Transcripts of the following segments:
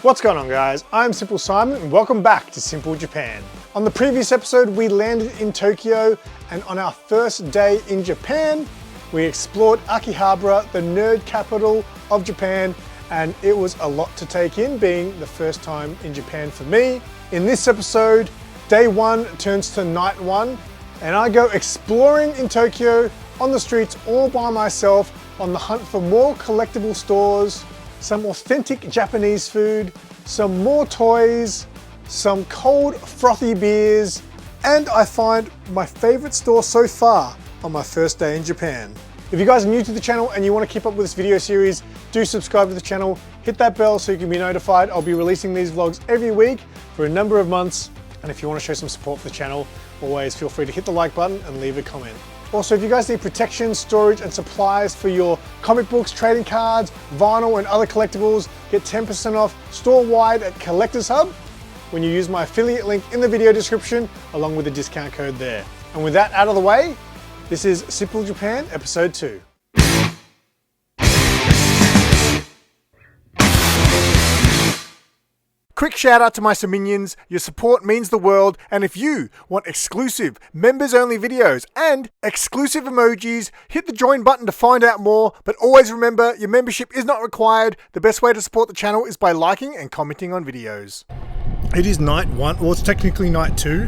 What's going on, guys? I'm SimpleSimon and welcome back to Simple Japan. On the previous episode, we landed in Tokyo, and on our first day in Japan, we explored Akihabara, the nerd capital of Japan, and it was a lot to take in, being the first time in Japan for me. In this episode, day one turns to night one, and I go exploring in Tokyo on the streets all by myself on the hunt for more collectible stores, some authentic Japanese food, some more toys, some cold frothy beers, and I find my favorite store so far on my first day in Japan. If you guys are new to the channel and you want to keep up with this video series, do subscribe to the channel, hit that bell so you can be notified. I'll be releasing these vlogs every week for a number of months, and if you want to show some support for the channel, always feel free to hit the like button and leave a comment. Also, if you guys need protection, storage, and supplies for your comic books, trading cards, vinyl, and other collectibles, get 10% off store-wide at Collectors Hub when you use my affiliate link in the video description, along with the discount code there. And with that out of the way, this is Simple Japan, Episode 2. Quick shout out to my Sominions, your support means the world, and if you want exclusive, members only videos and exclusive emojis, hit the join button to find out more, but always remember, your membership is not required. The best way to support the channel is by liking and commenting on videos. It is night one, well it's technically night two.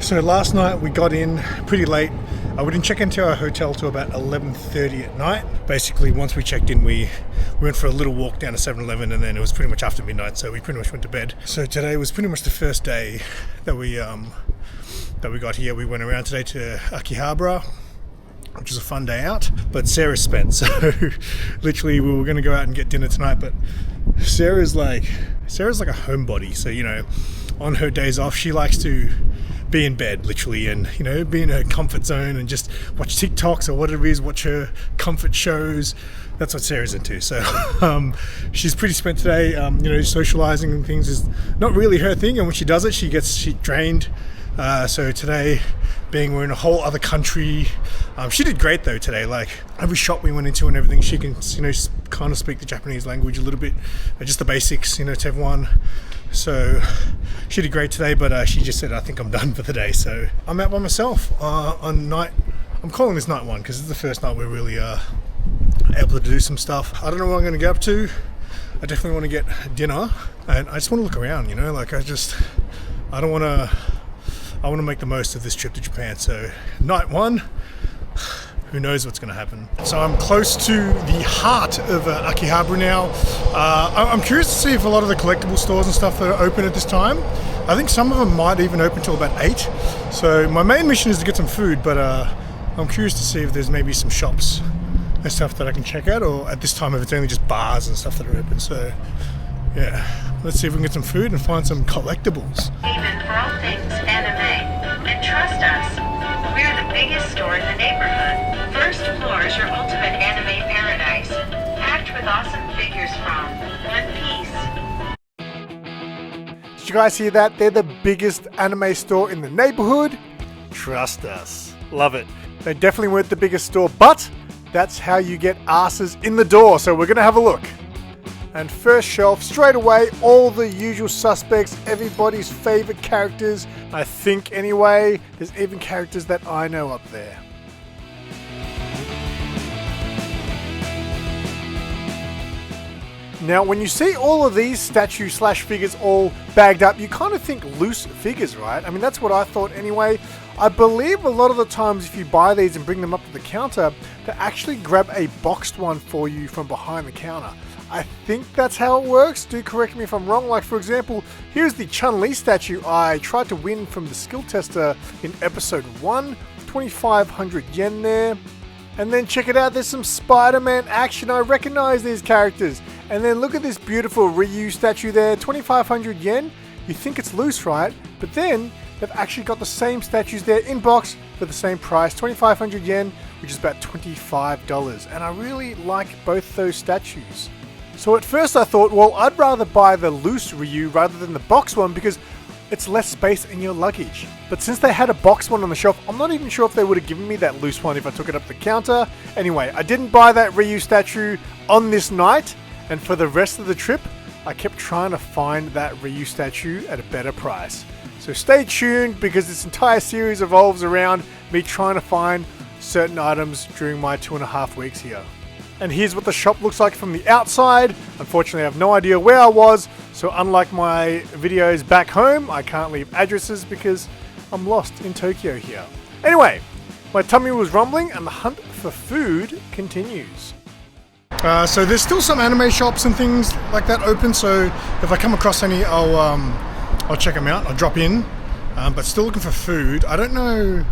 So last night we got in pretty late. We didn't check into our hotel till about 11:30 at night. Basically, once we checked in, we went for a little walk down to 7-Eleven, and then it was pretty much after midnight, so we pretty much went to bed. So today was pretty much the first day that we got here. We went around today to Akihabara, which was a fun day out, but Sarah spent. So literally, we were going to go out and get dinner tonight, but Sarah's like a homebody. So, you know, on her days off, she likes to be in bed literally, and you know, be in her comfort zone and just watch TikToks or whatever it is, watch her comfort shows. That's what Sarah's into. So she's pretty spent today. You know, socializing and things is not really her thing, and when she does it, she drained. So today, being we're in a whole other country, she did great though today. Like every shop we went into and everything, she can, you know, kind of speak the Japanese language a little bit, just the basics, you know, to everyone. So she did great today, but she just said, I think I'm done for the day. So I'm out by myself on night, I'm calling this night one because it's the first night we're really able to do some stuff. I don't know what I'm going to get up to. I definitely want to get dinner, and I just want to look around, you know, like I want to make the most of this trip to Japan. So night one, who knows what's going to happen. So I'm close to the heart of Akihabara now. I'm curious to see if a lot of the collectible stores and stuff are open at this time. I think some of them might even open till about 8. So my main mission is to get some food, but I'm curious to see if there's maybe some shops and stuff that I can check out, or at this time if it's only just bars and stuff that are open. So yeah, let's see if we can get some food and find some collectibles. Even for all things anime, and trust us, we're the biggest store in the neighborhood. First floor is your ultimate anime paradise, packed with awesome figures from One Piece. Did you guys hear that? They're the biggest anime store in the neighborhood. Trust us. Love it. They definitely weren't the biggest store, but that's how you get asses in the door. So we're going to have a look. And first shelf, straight away, all the usual suspects, everybody's favorite characters. I think anyway, there's even characters that I know up there. Now, when you see all of these statue/figures all bagged up, you kind of think loose figures, right? I mean, that's what I thought anyway. I believe a lot of the times if you buy these and bring them up to the counter, they actually grab a boxed one for you from behind the counter. I think that's how it works. Do correct me if I'm wrong. Like, for example, here's the Chun-Li statue I tried to win from the skill tester in episode 1. 2,500 yen there. And then check it out, there's some Spider-Man action. I recognize these characters. And then look at this beautiful Ryu statue there, 2,500 yen. You think it's loose, right? But then they've actually got the same statues there in box for the same price, 2,500 yen, which is about $25. And I really like both those statues. So at first I thought, well, I'd rather buy the loose Ryu rather than the box one because it's less space in your luggage. But since they had a box one on the shelf, I'm not even sure if they would have given me that loose one if I took it up the counter. Anyway, I didn't buy that Ryu statue on this night, and for the rest of the trip, I kept trying to find that Ryu statue at a better price. So stay tuned, because this entire series revolves around me trying to find certain items during my 2.5 weeks here. And here's what the shop looks like from the outside. Unfortunately, I have no idea where I was, so unlike my videos back home, I can't leave addresses because I'm lost in Tokyo here. Anyway, my tummy was rumbling and the hunt for food continues. So there's still some anime shops and things like that open, so if I come across any, I'll check them out, I'll drop in, but still looking for food. I don't know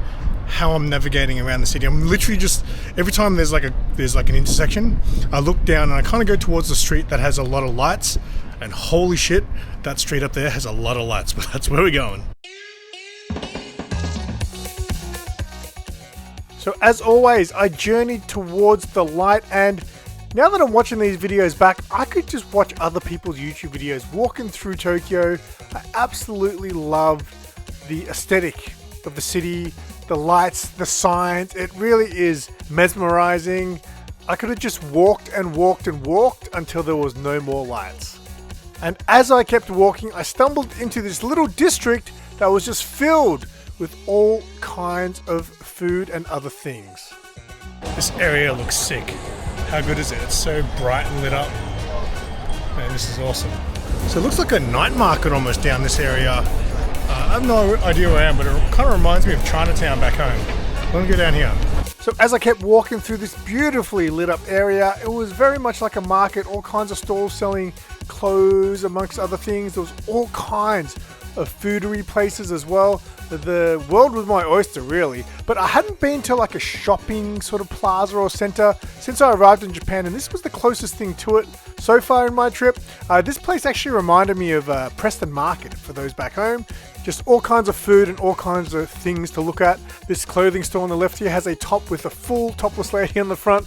how I'm navigating around the city. I'm literally just, every time there's like an intersection, I look down and I kind of go towards the street that has a lot of lights, and holy shit, that street up there has a lot of lights, but that's where we're going. So as always, I journeyed towards the light, and now that I'm watching these videos back, I could just watch other people's YouTube videos walking through Tokyo. I absolutely love the aesthetic of the city, the lights, the signs. It really is mesmerizing. I could have just walked and walked and walked until there was no more lights. And as I kept walking, I stumbled into this little district that was just filled with all kinds of food and other things. This area looks sick. How good is it? It's so bright and lit up. Man, this is awesome. So it looks like a night market almost down this area. I have no idea where I am, but it kind of reminds me of Chinatown back home. Let me go down here. So as I kept walking through this beautifully lit up area, it was very much like a market, all kinds of stalls selling clothes amongst other things. There was all kinds of foodery places as well. The world was my oyster, really, but I hadn't been to like a shopping sort of plaza or center since I arrived in Japan, and this was the closest thing to it so far in my trip. This place actually reminded me of Preston Market for those back home. Just all kinds of food and all kinds of things to look at. This clothing store on the left here has a top with a full topless lady on the front.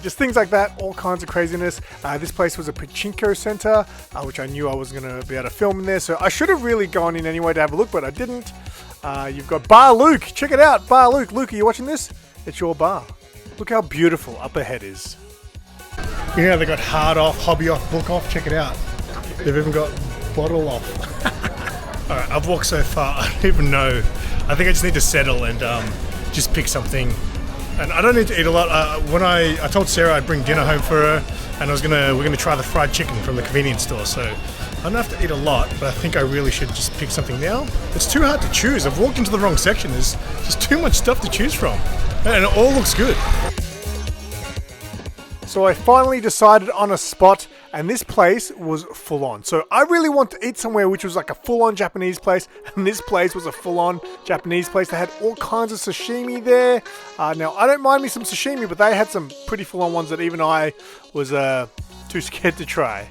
Just things like that, all kinds of craziness. This place was a pachinko center, which I knew I was going to be able to film in there, so I should have really gone in anyway to have a look, but I didn't. You've got Bar Luke. Check it out, Bar Luke. Luke, are you watching this? It's your bar. Look how beautiful up ahead is. Yeah, they got hard off, hobby off, book off. Check it out. They've even got bottle off. Alright, I've walked so far, I don't even know. I think I just need to settle and just pick something. And I don't need to eat a lot. When I told Sarah I'd bring dinner home for her, and we're gonna try the fried chicken from the convenience store. So I don't have to eat a lot, but I think I really should just pick something now. It's too hard to choose. I've walked into the wrong section. There's just too much stuff to choose from, and it all looks good. So I finally decided on a spot, and this place was full on. So I really want to eat somewhere which was like a full on Japanese place, and this place was a full on Japanese place. They had all kinds of sashimi there. Now I don't mind me some sashimi, but they had some pretty full on ones that even I was too scared to try.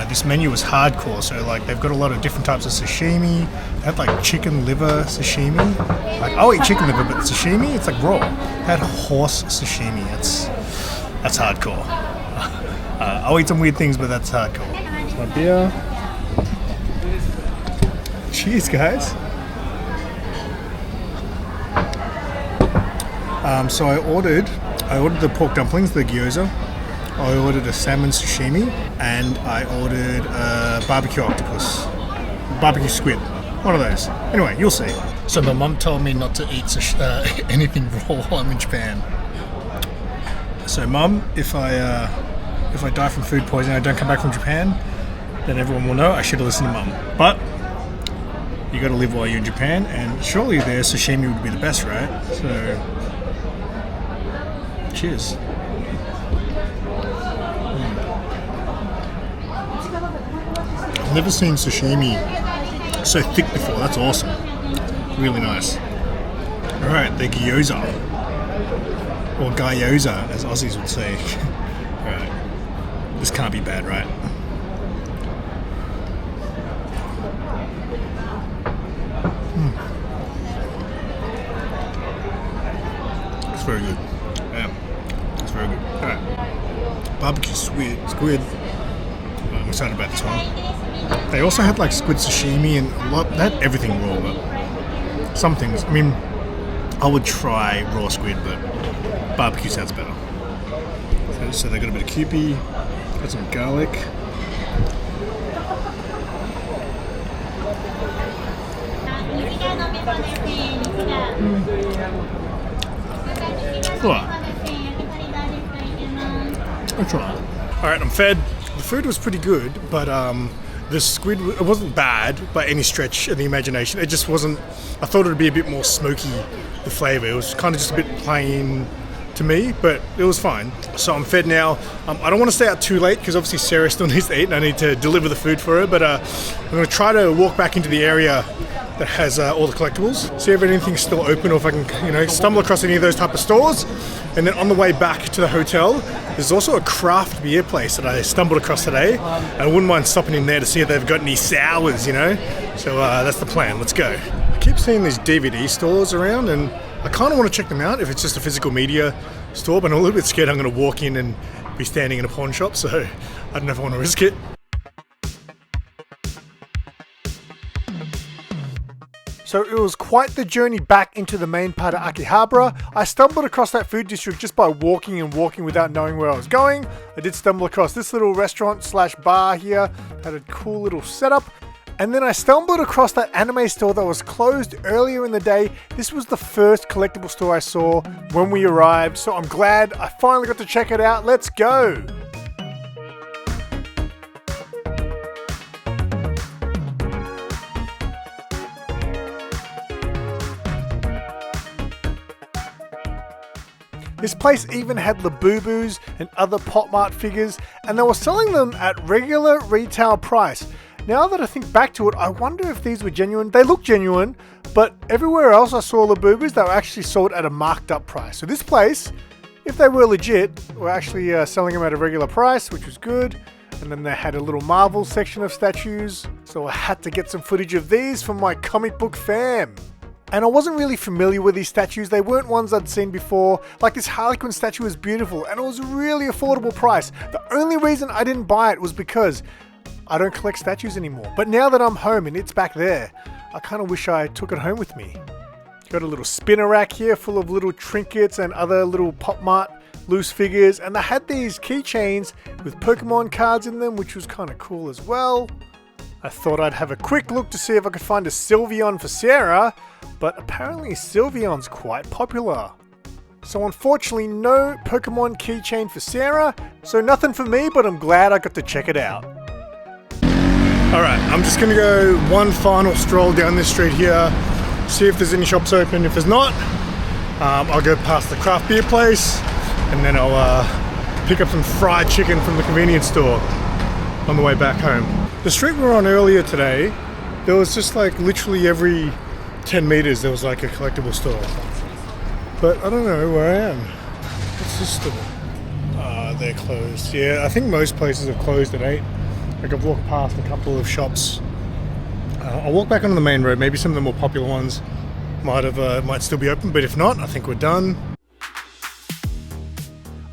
This menu was hardcore, so like they've got a lot of different types of sashimi. They had like chicken liver sashimi. Like I'll eat chicken liver, but sashimi, it's like raw. They had horse sashimi. That's hardcore. I'll eat some weird things, but that's hardcore. My beer. Cheers, guys. So I ordered the pork dumplings, the gyoza. I ordered a salmon sashimi, and I ordered a barbecue octopus, barbecue squid. One of those. Anyway, you'll see. So my mum told me not to eat anything raw while I'm in Japan. So Mum, if I die from food poisoning, I don't come back from Japan, then everyone will know I should have listened to Mum. But you got to live while you're in Japan, and surely their sashimi would be the best, right? So, cheers. I've never seen sashimi so thick before. That's awesome. Really nice. All right, the gyoza. Or gyoza, as Aussies would say. Alright. This can't be bad, right? It's very good. Yeah. It's very good. Alright. Barbecue squid. I'm excited about this one. They also had like squid sashimi and a lot. They had everything raw, but some things. I mean, I would try raw squid, but barbecue sounds better. So they got a bit of Kewpie, got some garlic, Alright, I'm fed. The food was pretty good, but the squid, it wasn't bad by any stretch of the imagination. It just wasn't, I thought it would be a bit more smoky, the flavour. It was kind of just a bit plain to me, but it was fine. So I'm fed now. I don't want to stay out too late because obviously Sarah still needs to eat and I need to deliver the food for her, but I'm going to try to walk back into the area that has all the collectibles, see if anything's still open or if I can, stumble across any of those type of stores. And then on the way back to the hotel, there's also a craft beer place that I stumbled across today. I wouldn't mind stopping in there to see if they've got any sours, So that's the plan. Let's go. I keep seeing these DVD stores around and I kind of want to check them out if it's just a physical media store, but I'm a little bit scared I'm going to walk in and be standing in a pawn shop, so I don't know if I want to risk it. So it was quite the journey back into the main part of Akihabara. I stumbled across that food district just by walking and walking without knowing where I was going. I did stumble across this little restaurant slash bar here, had a cool little setup. And then I stumbled across that anime store that was closed earlier in the day. This was the first collectible store I saw when we arrived, so I'm glad I finally got to check it out. Let's go! This place even had Labubus and other Pop Mart figures, and they were selling them at regular retail price. Now that I think back to it, I wonder if these were genuine. They look genuine, but everywhere else I saw Labubus, they were actually sold at a marked up price. So this place, if they were legit, were actually selling them at a regular price, which was good. And then they had a little Marvel section of statues, so I had to get some footage of these for my comic book fam. And I wasn't really familiar with these statues. They weren't ones I'd seen before. Like this Harlequin statue was beautiful and it was a really affordable price. The only reason I didn't buy it was because I don't collect statues anymore. But now that I'm home and it's back there, I kind of wish I took it home with me. Got a little spinner rack here full of little trinkets and other little Pop Mart loose figures. And they had these keychains with Pokemon cards in them, which was kind of cool as well. I thought I'd have a quick look to see if I could find a Sylveon for Sarah, but apparently Sylveon's quite popular. So unfortunately no Pokemon keychain for Sarah, so nothing for me, but I'm glad I got to check it out. Alright, I'm just going to go one final stroll down this street here, see if there's any shops open. If there's not, I'll go past the craft beer place, and then I'll pick up some fried chicken from the convenience store on the way back home. The street we were on earlier today, there was just like literally every 10 meters there was like a collectible store. But I don't know where I am. What's this store? They're closed. Yeah, I think most places have closed at 8. Like I've walked past a couple of shops. I'll walk back onto the main road. Maybe some of the more popular ones might still be open, but if not, I think we're done.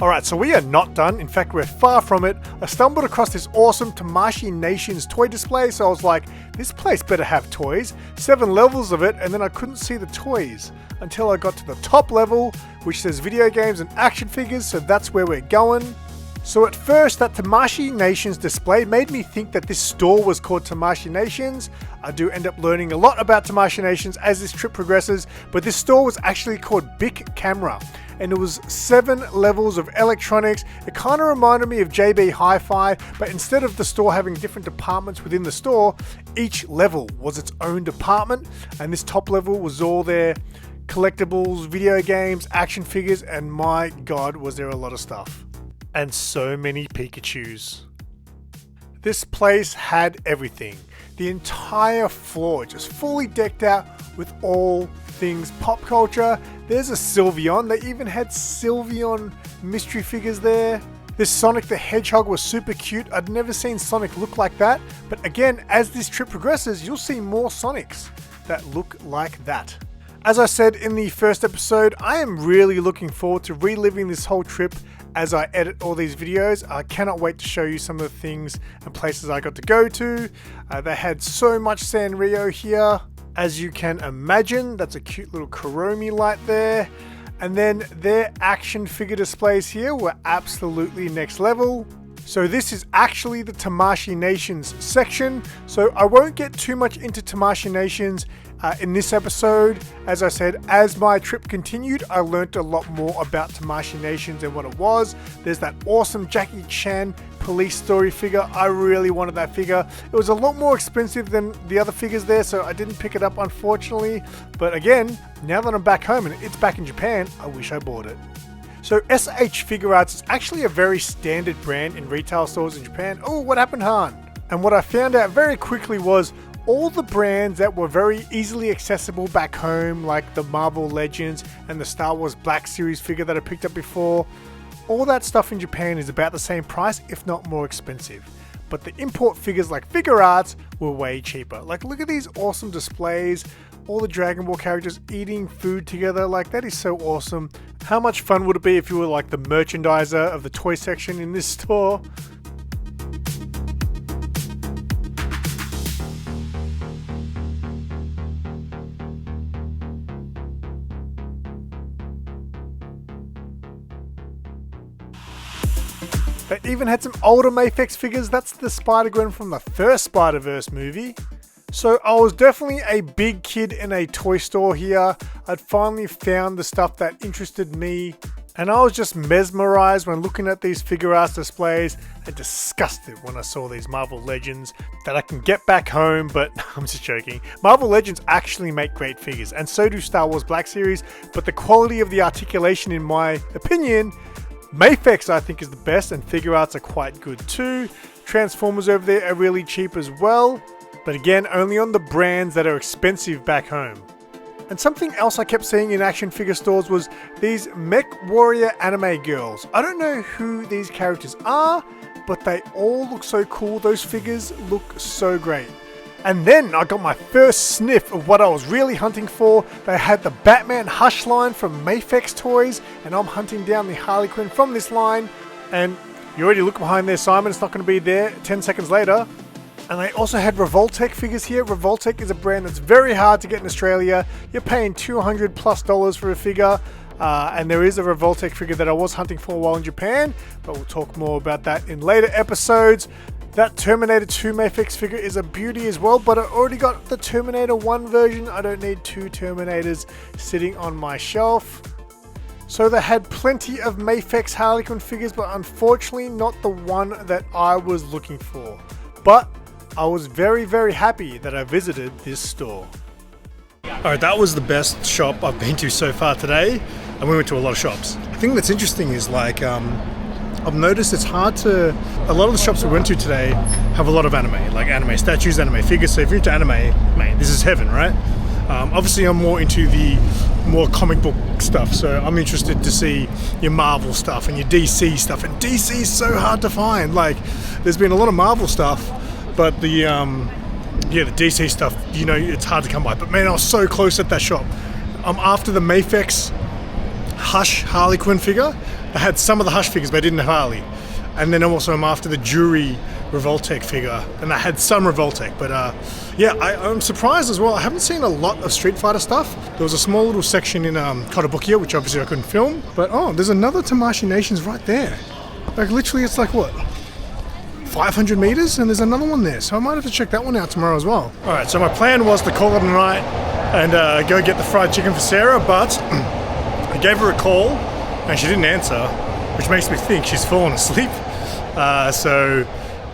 Alright, so we are not done. In fact, we're far from it. I stumbled across this awesome Tamashii Nations toy display, so I was like, this place better have toys. 7 levels of it, and then I couldn't see the toys until I got to the top level, which says video games and action figures, so that's where we're going. So at first, that Tamashii Nations display made me think that this store was called Tamashii Nations. I do end up learning a lot about Tamashii Nations as this trip progresses, but this store was actually called Bic Camera. And it was 7 levels of electronics. It kind of reminded me of JB Hi-Fi, but instead of the store having different departments within the store, each level was its own department, and this top level was all their collectibles, video games, action figures, and my god, was there a lot of stuff. And so many Pikachus. This place had everything. The entire floor just fully decked out with all things pop culture. There's a Sylveon. They even had Sylveon mystery figures there. This Sonic the Hedgehog was super cute. I'd never seen Sonic look like that. But again, as this trip progresses, you'll see more Sonics that look like that. As I said in the first episode, I am really looking forward to reliving this whole trip as I edit all these videos. I cannot wait to show you some of the things and places I got to go to. They had so much Sanrio here. As you can imagine, that's a cute little Kuromi light there. And then their action figure displays here were absolutely next level. So this is actually the Tamashii Nations section, so I won't get too much into Tamashii Nations in this episode. As I said, as my trip continued, I learned a lot more about Tamashii Nations and what it was. There's that awesome Jackie Chan police story figure. I really wanted that figure. It was a lot more expensive than the other figures there, so I didn't pick it up, unfortunately. But again, now that I'm back home and it's back in Japan, I wish I bought it. So SH Figure Arts is actually a very standard brand in retail stores in Japan. Oh, what happened, Han? And what I found out very quickly was all the brands that were very easily accessible back home, like the Marvel Legends and the Star Wars Black Series figure that I picked up before, all that stuff in Japan is about the same price, if not more expensive. But the import figures like Figure Arts were way cheaper. Like, look at these awesome displays, all the Dragon Ball characters eating food together. Like, that is so awesome. How much fun would it be if you were like the merchandiser of the toy section in this store? They even had some older Mafex figures. That's the Spider-Gwen from the first Spider-Verse movie. So I was definitely a big kid in a toy store here. I'd finally found the stuff that interested me, and I was just mesmerized when looking at these Figure Arts displays and disgusted when I saw these Marvel Legends that I can get back home, but I'm just joking. Marvel Legends actually make great figures, and so do Star Wars Black Series, but the quality of the articulation, in my opinion, Mafex I think is the best, and Figure Arts are quite good too. Transformers over there are really cheap as well, but again, only on the brands that are expensive back home. And something else I kept seeing in action figure stores was these Mech Warrior anime girls. I don't know who these characters are, but they all look so cool. Those figures look so great. And then I got my first sniff of what I was really hunting for. They had the Batman Hush line from Mafex Toys, and I'm hunting down the Harley Quinn from this line. And you already look behind there, Simon, it's not going to be there 10 seconds later. And they also had Revoltech figures here. Revoltech is a brand that's very hard to get in Australia. You're paying $200+ for a figure. And there is a Revoltech figure that I was hunting for while in Japan, but we'll talk more about that in later episodes. That Terminator 2 Mafex figure is a beauty as well, but I already got the Terminator 1 version. I don't need two Terminators sitting on my shelf. So they had plenty of Mafex Harley Quinn figures, but unfortunately not the one that I was looking for. But I was very, very happy that I visited this store. Alright, that was the best shop I've been to so far today, and we went to a lot of shops. The thing that's interesting is like, I've noticed it's hard to, a lot of the shops we went to today have a lot of anime, like anime statues, anime figures, so if you're into anime, mate, this is heaven, right? Obviously I'm more into the more comic book stuff, so I'm interested to see your Marvel stuff and your DC stuff, and DC is so hard to find. Like, there's been a lot of Marvel stuff, but the DC stuff, you know, it's hard to come by. But man, I was so close at that shop. I'm after the Mafex Hush Harley Quinn figure. I had some of the Hush figures, but I didn't have Harley. And then also I'm after the Jury Revoltech figure, and I had some Revoltech. But yeah, I'm surprised as well. I haven't seen a lot of Street Fighter stuff. There was a small little section in Kotobukiya, which obviously I couldn't film. But oh, there's another Tamashii Nations right there. Like literally, it's like what? 500 meters, and there's another one there, so I might have to check that one out tomorrow as well. Alright, so my plan was to call it a night and go get the fried chicken for Sarah, but I gave her a call and she didn't answer, which makes me think she's fallen asleep. So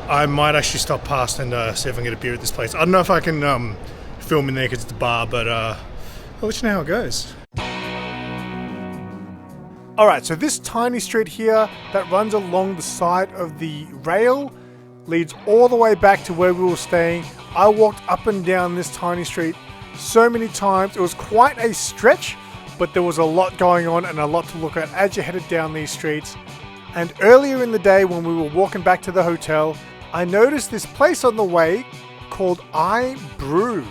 I might actually stop past and see if I can get a beer at this place. I don't know if I can film in there because it's a bar, but I'll let you know how it goes. Alright, so this tiny street here that runs along the side of the rail leads all the way back to where we were staying. I walked up and down this tiny street so many times. It was quite a stretch, but there was a lot going on and a lot to look at as you headed down these streets. And earlier in the day when we were walking back to the hotel, I noticed this place on the way called I Brew,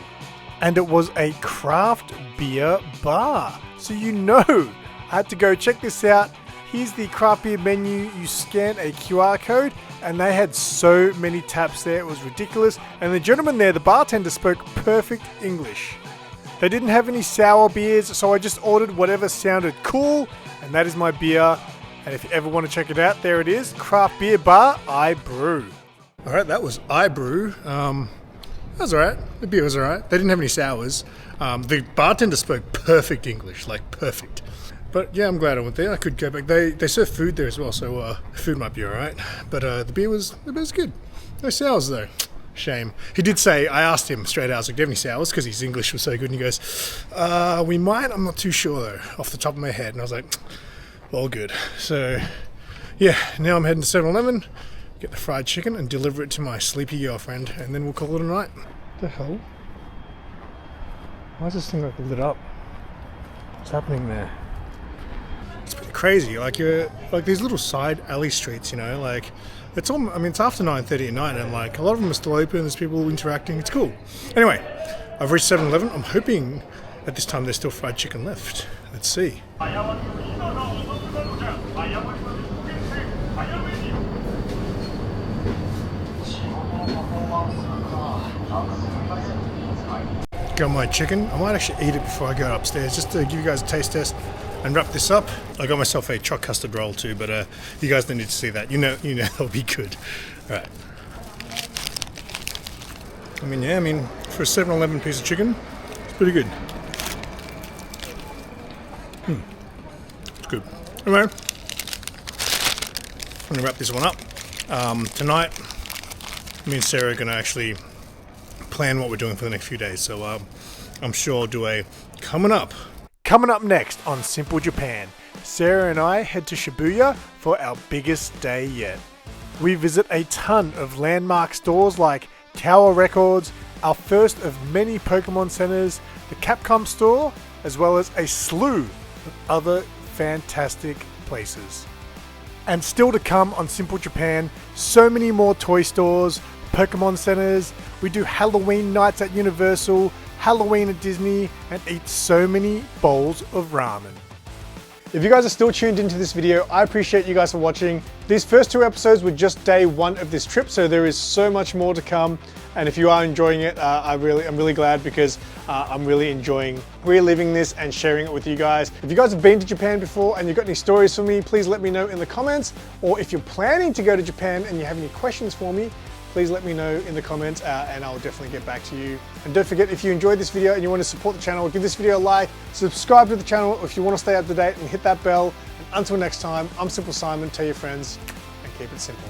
and it was a craft beer bar. So you know, I had to go check this out. Here's the craft beer menu. You scan a QR code, and they had so many taps there. It was ridiculous. And the gentleman there, the bartender, spoke perfect English. They didn't have any sour beers, so I just ordered whatever sounded cool, and that is my beer. And if you ever want to check it out, there it is, craft beer bar I Brew. All right, that was I Brew. That was all right. The beer was all right. They didn't have any sours. The bartender spoke perfect English, like perfect. But yeah, I'm glad I went there. I could go back. They serve food there as well, so food might be all right. But the beer was good. No sours though. Shame. He did say, I asked him straight out, I was like, do you have any sours? Because his English was so good. And he goes, we might. I'm not too sure though, off the top of my head. And I was like, well, good. So yeah, now I'm heading to 7-Eleven, get the fried chicken and deliver it to my sleepy girlfriend, and then we'll call it a night. What the hell? Why is this thing like lit up? What's happening there? It's pretty crazy. Like these little side alley streets, you know, like it's all. I mean, it's after 9:30 at night, and like a lot of them are still open. There's people interacting. It's cool. Anyway, I've reached 7-Eleven. I'm hoping at this time there's still fried chicken left. Let's see. Got my chicken. I might actually eat it before I go upstairs, just to give you guys a taste test and wrap this up. I got myself a choc custard roll too, but you guys don't need to see that. You know that'll be good. All right. I mean, for a 7-Eleven piece of chicken, it's pretty good. It's good. Anyway, I'm gonna wrap this one up. Tonight, me and Sarah are gonna actually plan what we're doing for the next few days. So I'm sure I'll do a coming up. Coming up next on Simple Japan, Sarah and I head to Shibuya for our biggest day yet. We visit a ton of landmark stores like Tower Records, our first of many Pokemon centers, the Capcom store, as well as a slew of other fantastic places. And still to come on Simple Japan, so many more toy stores, Pokemon centers, we do Halloween nights at Universal, Halloween at Disney, and eat so many bowls of ramen. If you guys are still tuned into this video, I appreciate you guys for watching. These first 2 episodes were just day 1 of this trip, so there is so much more to come. And if you are enjoying it, I'm really glad, because I'm really enjoying reliving this and sharing it with you guys. If you guys have been to Japan before and you've got any stories for me, please let me know in the comments. Or if you're planning to go to Japan and you have any questions for me, please let me know in the comments and I'll definitely get back to you. And don't forget, if you enjoyed this video and you want to support the channel, give this video a like, subscribe to the channel if you want to stay up to date, and hit that bell. And until next time, I'm SimpleSimon. Tell your friends and keep it simple.